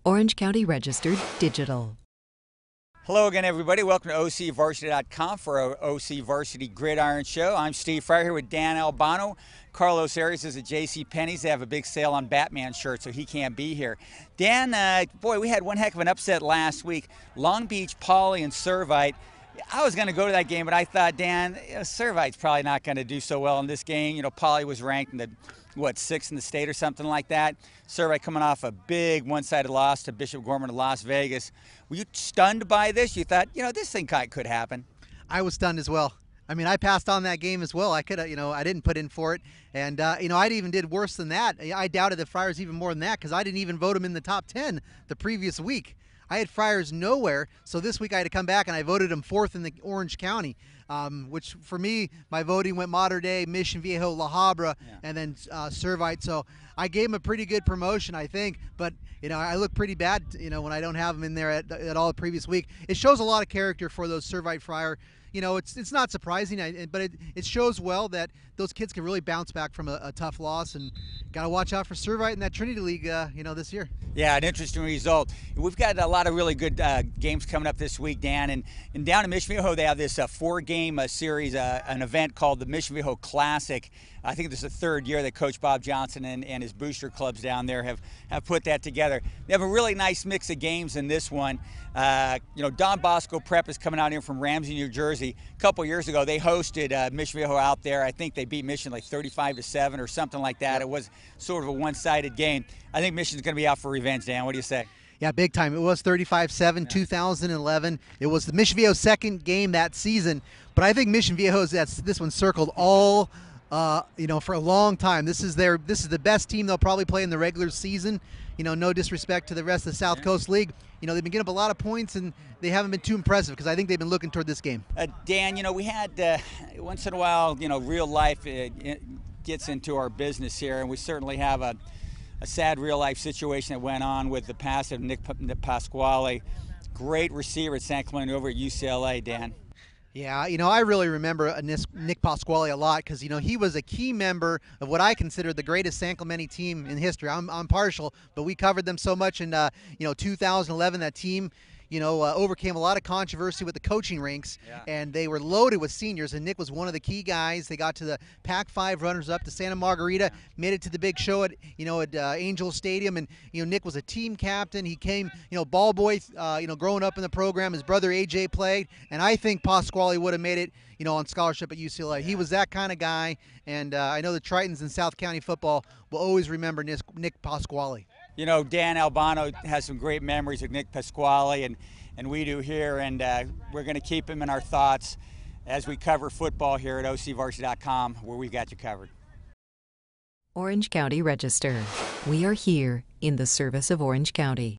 Orange County Registered Digital. Hello again, everybody. Welcome to OCVarsity.com for our OCVarsity Gridiron show. I'm Steve Fryer here with Dan Albano. Carlos Arias is at JCPenney's. They have a big sale on Batman shirts, so he can't be here. Dan, boy, we had one heck of an upset last week. Long Beach Poly and Servite. I was going to go to that game, but I thought, Dan, Servite's probably not going to do so well in this game. You know, Poly was ranked in the, sixth in the state or something like that. Servite coming off a big one-sided loss to Bishop Gorman of Las Vegas. Were you stunned by this? You thought, this thing could happen. I was stunned as well. I mean, I passed on that game as well. I could have, I didn't put in for it. And, I even did worse than that. I doubted the Friars even more than that because I didn't even vote them in the top 10 the previous week. I had Friars nowhere, so this week I had to come back and I voted them fourth in the Orange County, which for me, my voting went Mater Dei, Mission Viejo, La Habra, and then Servite. So I gave them a pretty good promotion, I think, but I look pretty bad, when I don't have them in there at all the previous week. It shows a lot of character for those Servite Friar. It's not surprising, but it shows well that those kids can really bounce back from a tough loss, and got to watch out for Servite in that Trinity League, this year. Yeah, an interesting result. We've got a lot of really good games coming up this week, Dan, and down in Mission Viejo they have this four-game series, an event called the Mission Viejo Classic. I think this is the third year that Coach Bob Johnson and his booster clubs down there have put that together. They have a really nice mix of games in this one. Don Bosco Prep is coming out here from Ramsey, New Jersey. A couple years ago, they hosted Mission Viejo out there. I think they beat Mission like 35-7 or something like that. It was sort of a one-sided game. I think Mission's going to be out for revenge, Dan. What do you say? Yeah, big time. It was 35-7, 2011. It was the Mission Viejo's second game that season. But I think Mission Viejo's this one circled all for a long time. This is the best team they'll probably play in the regular season. No disrespect to the rest of the South Coast League. They've been getting up a lot of points, and they haven't been too impressive because I think they've been looking toward this game. Dan, we had once in a while, real life gets into our business here, and we certainly have a sad real life situation that went on with the passing of Nick Pasquale, great receiver at San Clemente over at UCLA, Dan. Yeah, I really remember Nick Pasquale a lot because, he was a key member of what I consider the greatest San Clemente team in history. I'm partial, but we covered them so much in, 2011. That team, overcame a lot of controversy with the coaching ranks, and they were loaded with seniors, and Nick was one of the key guys. They got to the Pac-5 runners-up to Santa Margarita, made it to the big show at Angel Stadium, and, Nick was a team captain. He came, ball boy, growing up in the program. His brother AJ played, and I think Pasquale would have made it, on scholarship at UCLA. He was that kind of guy, and I know the Tritons in South County football will always remember Nick Pasquale. Dan Albano has some great memories of Nick Pasquale, and we do here, and we're going to keep him in our thoughts as we cover football here at OCVarsity.com, where we've got you covered. Orange County Register. We are here in the service of Orange County.